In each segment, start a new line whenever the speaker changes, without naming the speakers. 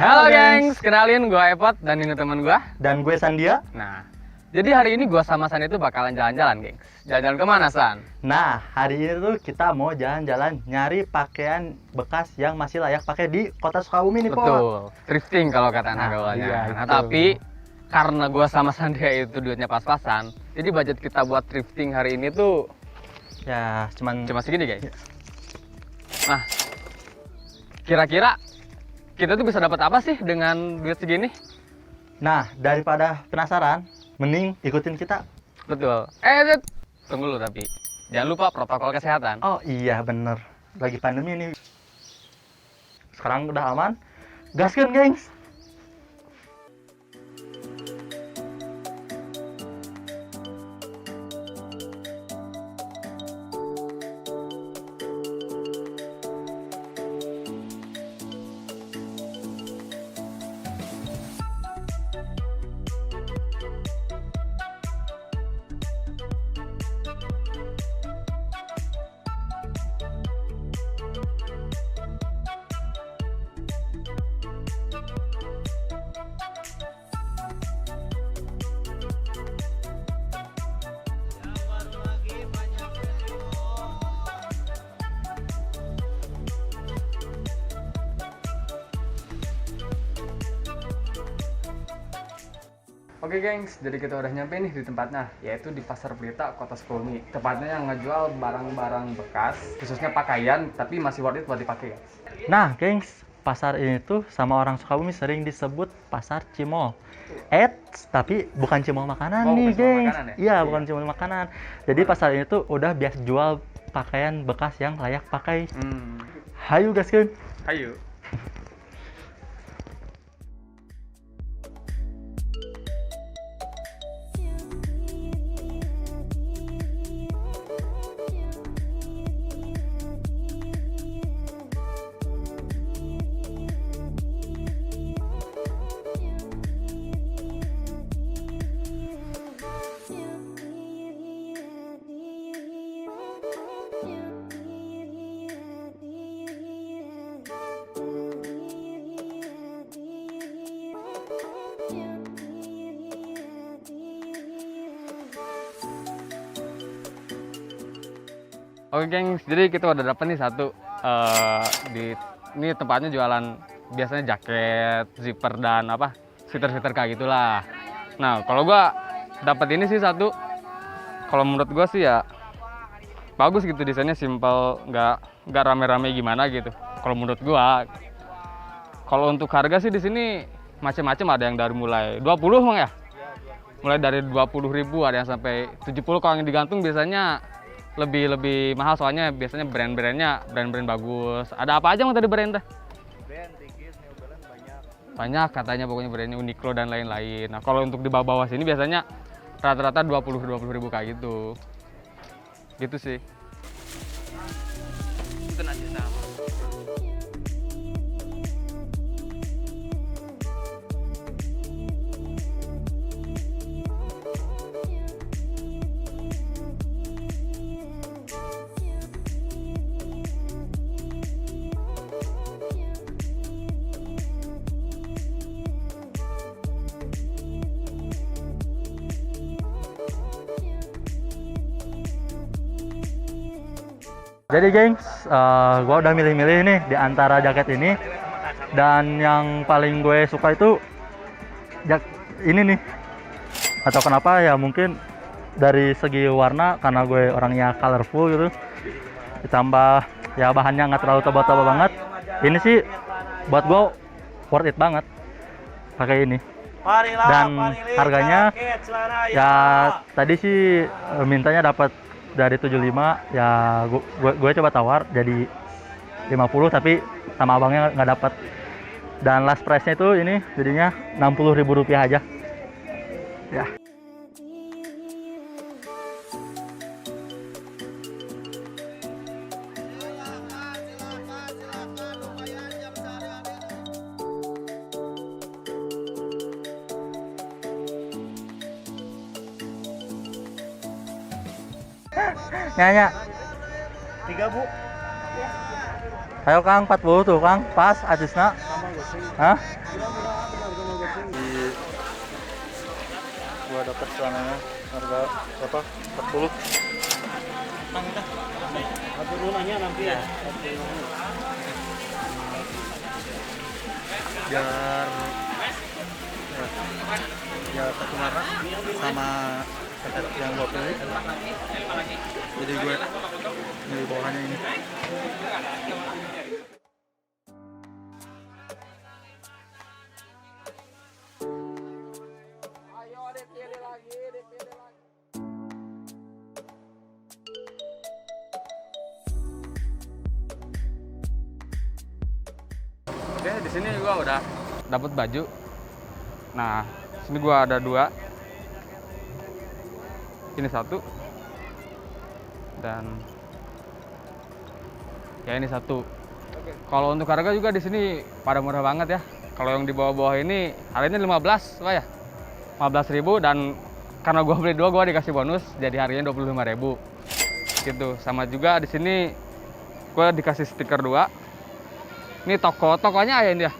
Halo gengs, kenalin gue Epot dan ini teman gue.
Dan gue Sandia.
Nah, jadi hari ini gue sama San itu bakalan jalan-jalan gengs. Jalan-jalan kemana San?
Nah, hari ini tuh kita mau jalan-jalan nyari pakaian bekas yang masih layak pakai di kota Sukabumi nih, Po.
Betul, thrifting kalau kata anak gaulnya.
iya,
Nah,
itu.
tapi karena gue sama Sandia itu duitnya pas-pasan, jadi budget kita buat thrifting hari ini tuh
Ya,
cuma segini guys. Nah, kira-kira kita tuh bisa dapat apa sih dengan duit segini?
Nah, daripada penasaran, mending ikutin kita.
Betul. Tunggu dulu tapi jangan lupa protokol kesehatan.
Oh iya, bener. Lagi pandemi ini. Sekarang udah aman. Gaskeun, gengs.
Oke gengs, jadi kita udah nyampe nih di tempatnya, yaitu di Pasar Pelita, Kota Sukabumi. Tempatnya yang ngejual barang-barang bekas, khususnya pakaian, tapi masih worth it buat dipakai guys.
Nah, gengs, pasar ini tuh sama orang Sukabumi sering disebut pasar cimol. Tapi bukan cimol makanan
Oh,
nih,
bukan cimol
gengs.
makanan ya?
Iya,
Iya.
bukan cimol makanan. Jadi pasar ini tuh udah biasa jual pakaian bekas yang layak pakai. Hayu gaskeun.
Ayo. Oke gengs, jadi kita udah dapet nih satu ini tempatnya jualan biasanya jaket, zipper dan apa sweater-sweater kayak gitulah. Nah kalau gua dapet ini sih satu, kalau menurut gua sih ya bagus gitu, desainnya simple, nggak rame-rame gimana gitu. Kalau menurut gua, kalau untuk harga sih di sini macam-macam, ada yang dari mulai 20 bang ya, mulai dari 20.000 ada yang sampai 70. Kalau yang digantung biasanya lebih mahal, soalnya biasanya brand-brandnya brand-brand bagus. Ada apa aja mang tadi brand teh?
Brand, Dickies, New Balance
Banyak katanya, pokoknya brandnya Uniqlo dan lain-lain. Nah kalau untuk di bawah-bawah sini biasanya rata-rata 20.000 kayak gitu. Gitu sih. Itu nasi sama.
Jadi gengs, gue udah milih-milih nih di antara jaket ini, dan yang paling gue suka itu ini nih. Atau kenapa ya, mungkin dari segi warna karena gue orangnya colorful gitu, ditambah ya bahannya nggak terlalu tebal-tebal banget. Ini sih buat gue worth it banget pakai ini. Dan harganya ya tadi sih mintanya dapat dari 75, ya gue coba tawar jadi 50, tapi sama abangnya nggak dapat. Dan last price-nya itu ini jadinya Rp60.000 aja. Ya. Nyanya.
3 Bu.
Ayo Kang, 40 tuh Kang, pas atisna. Hah? Gua dapat celananya harga berapa? 40.
Turunannya nanti ya.
Biar ya satu warna sama jaket yang gua pilih. Jadi gue milih bawahannya ini.
Oke, di sini gua udah dapat baju. Nah, sini gua ada 2. Ini 1. Dan ya ini 1. Kalau untuk harga juga di sini pada murah banget ya. Kalau yang di bawah-bawah ini harganya 15, Pak ya. 15.000 dan karena gua beli 2 gua dikasih bonus jadi harganya 25.000. Gitu. Sama juga di sini gua dikasih stiker 2. Ini tokonya ya ini ya.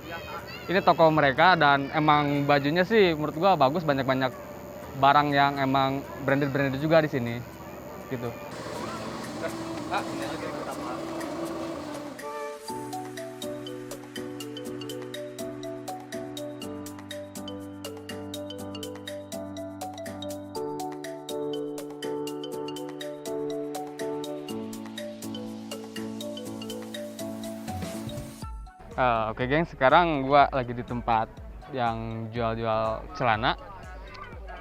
Ini toko mereka dan emang bajunya sih menurut gua bagus, banyak-banyak barang yang emang branded juga di sini. Gitu. Oke geng, sekarang gua lagi di tempat yang jual-jual celana.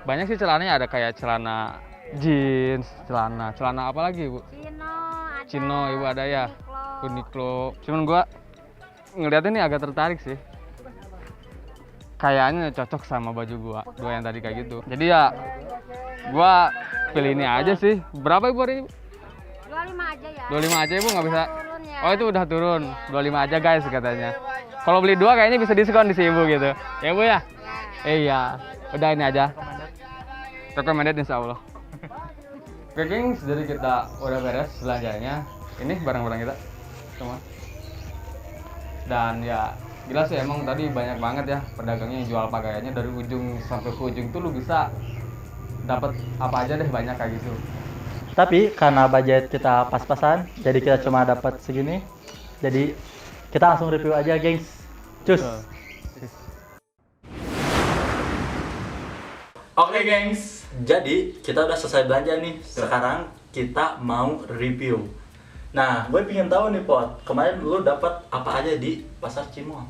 Banyak sih celananya, ada kayak celana jeans, celana apa lagi Bu? Cino, Ibu ada ya? Uniqlo. Cuman gua ngeliat ini agak tertarik sih. Kayaknya cocok sama baju gua, 2 yang tadi kayak gitu. Jadi ya gua pilih ini aja sih. Berapa Ibu hari ini?
25 aja ya.
25 aja Ibu, nggak bisa?
Turun ya.
Oh itu udah turun, 25 aja guys katanya. Kalau beli 2 kayaknya bisa diskon di si Ibu gitu. Ya Bu ya? Iya, udah ini aja. Recommended insya Allah. Oke gengs, jadi kita udah beres belanjanya. Ini barang-barang kita semua. Dan ya gila sih emang tadi banyak banget ya pedagangnya yang jual pakaiannya dari ujung sampai ke ujung tuh lu bisa dapat apa aja deh, banyak kayak gitu.
Tapi karena budget kita pas-pasan, jadi kita cuma dapat segini. Jadi kita langsung review aja, gengs. Cus. Oke, gengs. Jadi kita udah selesai belanja nih. Sekarang kita mau review. Nah, gue pengen tahu nih, Pot. Kemarin lu dapat apa aja di Pasar Cimol?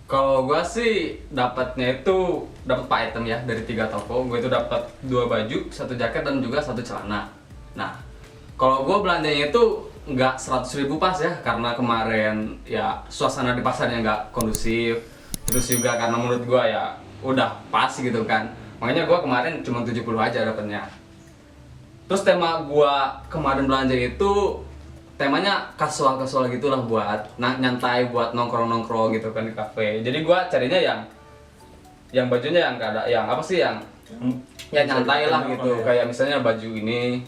Kalau gua sih dapatnya itu dapat 4 item ya dari 3 toko. Gue itu dapat 2 baju, 1 jaket dan juga 1 celana. Nah, kalau gue belanjanya itu nggak 100.000 pas ya, karena kemarin ya suasana di pasarnya nggak kondusif. Terus juga karena menurut gue ya udah pas gitu kan. Makanya gue kemarin cuma 70 aja dapatnya. Terus tema gue kemarin belanja itu temanya kasual gitulah, buat nyantai, buat nongkrong gitu kan di kafe. Jadi gue carinya yang bajunya yang nggak ada, yang apa sih yang nyantai lah gitu. Kayak misalnya baju ini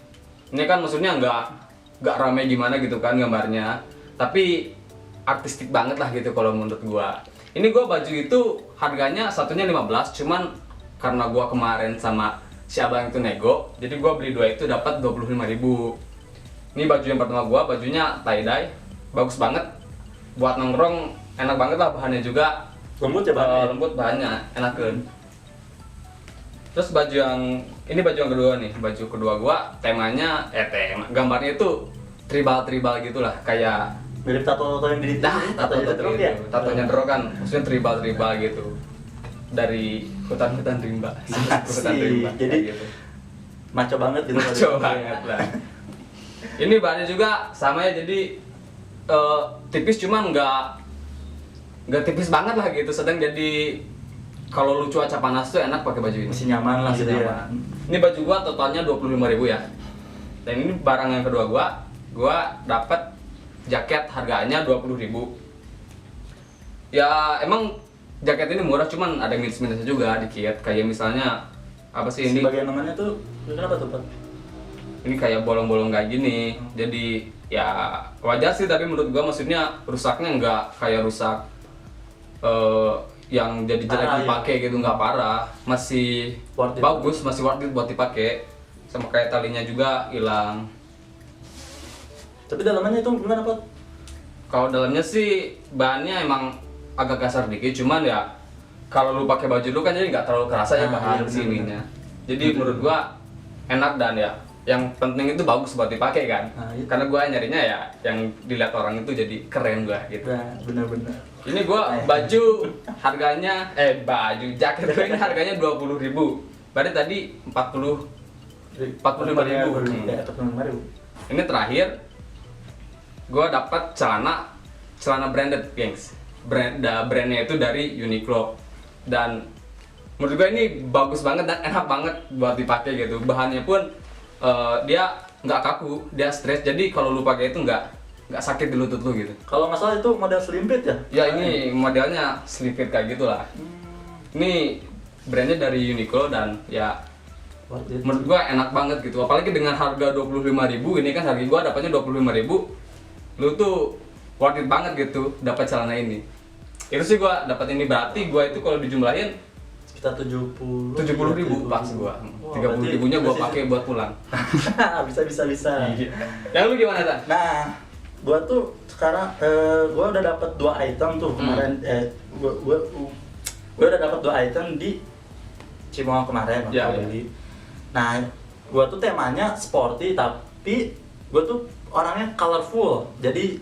kan maksudnya nggak rame gimana gitu kan gambarnya, tapi artistik banget lah gitu kalau menurut gua. Ini gua baju itu harganya satunya 15, cuman karena gua kemarin sama si abang itu nego, jadi gua beli 2 itu dapat 25.000. Ini baju yang pertama gua, bajunya tie dye, bagus banget buat nongkrong, enak banget lah, bahannya juga
Lembut ya, Bang?
lembut, bahannya enakeun. Terus baju yang kedua nih, baju kedua gua temanya gambarnya itu tribal gitulah, kayak
Mirip tato yang di
tatonya drog kan, maksudnya tribal gitu dari hutan rimba.
Jadi
gitu.
maco banget gitu.
Maco banget lah. Ini bahannya juga sama ya, jadi tipis, cuman nggak tipis banget lah gitu, sedang. Jadi kalau lu cuaca panas tuh enak pakai baju ini.
Masih nyaman lah gitu ya.
Ini baju gua totalnya 25.000 ya. Dan ini barang yang kedua gua dapat jaket harganya 20.000. Ya emang jaket ini murah, cuman ada minus-minusnya juga dikit. Kayak misalnya apa sih ini?
Bagian lengannya tuh kenapa tuh, Pak?
Ini kayak bolong-bolong kayak gini. Jadi ya wajar sih, tapi menurut gua maksudnya rusaknya nggak kayak rusak yang jadi jelek
Parah,
dipakai gitu, nggak parah, masih
Worth it.
bagus, masih worth it buat dipakai. Sama kayak talinya juga hilang.
Tapi dalamannya itu gimana, Pot?
Kalau dalamnya sih bahannya emang agak kasar dikit, cuman ya kalau lu pakai baju lu kan jadi nggak terlalu kerasa ya bahan
iya,
sininya. Jadi menurut gua enak, dan ya yang penting itu bagus buat dipakai kan.
Itu.
Karena gua nyarinya ya yang dilihat orang itu jadi keren gua gitu.
Nah, bener-bener.
Ini gua baju harganya baju jaket gua ini harganya 20.000. Berarti tadi 45.000.
Ya, 45.000.
Ini terakhir gue dapat celana branded, gengs. Brandnya itu dari Uniqlo, dan menurut gue ini bagus banget dan enak banget buat dipakai gitu. Bahannya pun dia nggak kaku, dia stretch, jadi kalau lu pakai itu nggak sakit di lutut lu gitu.
Kalau nggak salah itu model slimpit ya?
Ya ini modelnya slipit kayak gitulah. Ini brandnya dari Uniqlo, dan ya menurut gua enak banget gitu. Apalagi dengan harga 25.000, ini kan harga gua dapatnya 25.000. Lu tuh worth it banget gitu dapat celana ini. Itu sih gua dapat ini, berarti gua itu kalau dijumlahin
Sekitar 70.000
pas gua.
Wah,
30.000-nya gua
berarti-
pakai buat pulang.
bisa.
Yang lu gimana, Tan?
Nah, gua tuh sekarang gua udah dapat 2 item tuh kemarin. Gua udah dapat 2 item di Cimoa kemarin waktu
Ya,
beli. Nah, gua tuh temanya sporty, tapi gua tuh orangnya colorful. Jadi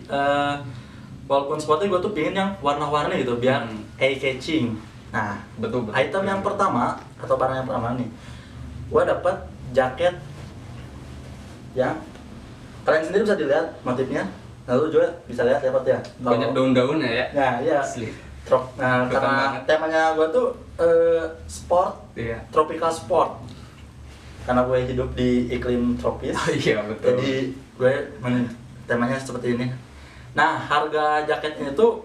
walaupun sporty, gua tuh pingin yang warna-warni gitu biar eye-catching. Nah,
Betul.
item yang pertama atau barang yang pertama nih, gua dapat jaket yang kalian sendiri bisa dilihat motifnya. Lalu juga bisa lihat ya, Pak ya.
Banyak daun-daunnya ya.
Nah, iya.
Asli.
Nah,
Kelihatan
karena
banget.
temanya gua tuh sport,
Iya.
tropical sport. Karena gue hidup di iklim tropis.
Oh iya, betul.
Jadi gue temanya seperti ini. Nah, harga jaket ini tuh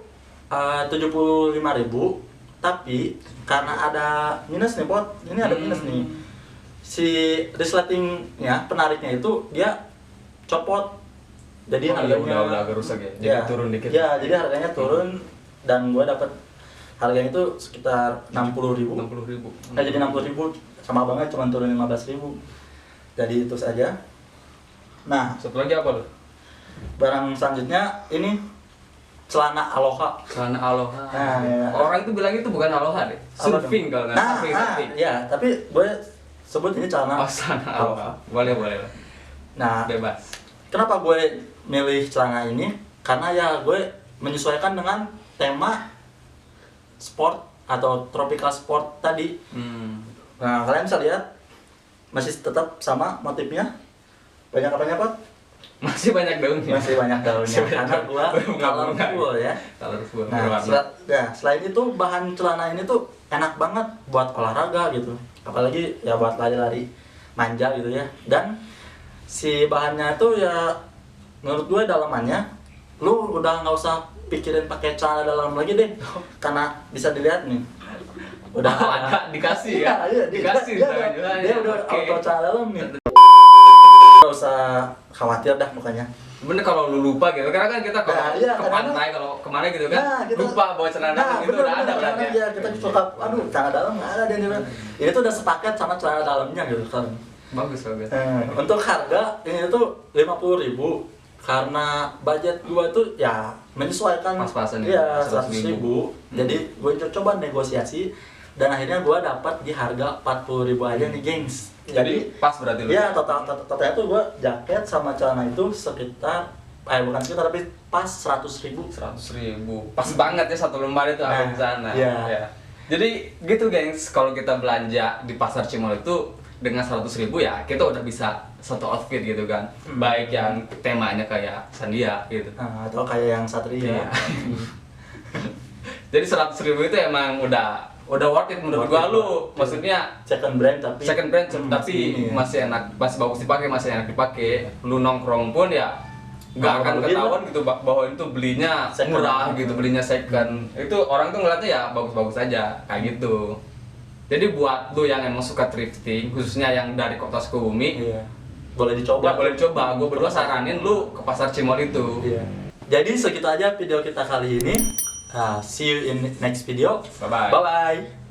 75.000, tapi karena ada minus nih, Pot. Ini ada minus nih. Si resletingnya, penariknya itu dia copot. Jadi
Oh, iya,
harganya
udah agak rusak ya. Jadi turun dikit.
Ya, jadi harganya turun, dan gue dapat harganya itu sekitar 60.000.
60.000.
Nggak jadi 60.000, sama banget, cuma turun 15.000. Jadi itu saja. Nah,
Satu lagi apa lu?
barang selanjutnya ini celana Aloha.
Celana Aloha.
Nah, ya.
Orang itu bilang itu bukan Aloha deh.
Apa
Surfing
dong?
kalau nggak
Nah,
surfing.
ya, tapi gue sebut ini celana
Oh, celana Aloha. Boleh.
Nah,
Bebas.
kenapa gue milih celana ini? Karena ya gue menyesuaikan dengan tema sport atau tropical sport tadi. Nah, kalian bisa lihat masih tetap sama motifnya. Banyak apanya, Pak?
Masih banyak daunnya.
Masih banyak daunnya.
Masih banyak
Karena gua
daun.
colorful ya.
Colorful.
Nah,
berwarna.
selain itu bahan celana ini tuh enak banget buat olahraga gitu. Apalagi ya buat lari-lari manja gitu ya. Dan si bahannya tuh ya menurut gue dalamannya lu udah nggak usah pikirin pakai celana dalam lagi deh. Karena bisa dilihat nih. Udah
Oh, ada dikasih ya?
Iya,
Dikasih
dia,
celana
dia,
dalamnya.
dia udah
Oke.
auto celana dalam nih. Gak usah khawatir dah mukanya.
Bener kalau lu lupa gitu, karena kan kita kalau
Nah, iya,
ke
kadang-kadang-
pantai kalau kemana gitu kan,
Nah, kita-
lupa bawa celana dalam itu udah ada berarti ya.
Iya, kita suka, aduh celana dalam nggak ada dia. Ini tuh udah sepaket sama celana dalamnya gitu kan.
Bagus.
Untuk harga ini tuh 50.000, karena budget gua tuh ya menyesuaikan.
Pas-pasan ya,
Iya,
100.000.
100.000. Jadi gue coba negosiasi, dan akhirnya gua dapat di harga 40.000 aja nih, gengs.
Jadi pas berarti lu.
Iya, totalnya tuh gua jaket sama celana itu sekitar bukan sekitar, tapi pas 100.000.
100.000. Pas banget ya satu lembar itu ada
Nah,
di sana.
iya.
Ya. Jadi gitu gengs, kalau kita belanja di pasar Cimol itu dengan 100.000 ya kita udah bisa satu outfit gitu kan. Baik yang temanya kayak Sandia gitu.
Nah, atau kayak yang Satria.
Iya. Jadi 100.000 itu emang udah worth it menurut gua. Lu maksudnya
Second brand tapi
second brand tapi
ini ya.
masih enak, masih bagus dipakai, masih enak dipakai. Lu nongkrong pun ya nggak akan
Kalau
ketahuan gitu bahwa itu belinya
Second.
murah gitu, belinya second. Itu orang tuh ngeliatnya ya bagus-bagus aja kayak gitu. Jadi buat lu yang emang suka thrifting, khususnya yang dari kota Sukabumi,
Iya. Boleh dicoba.
ya boleh dicoba. Gue berdua saranin lu ke pasar Cimol itu.
Iya. Jadi segitu aja video kita kali ini. See you in next video.
Bye bye.
Bye bye.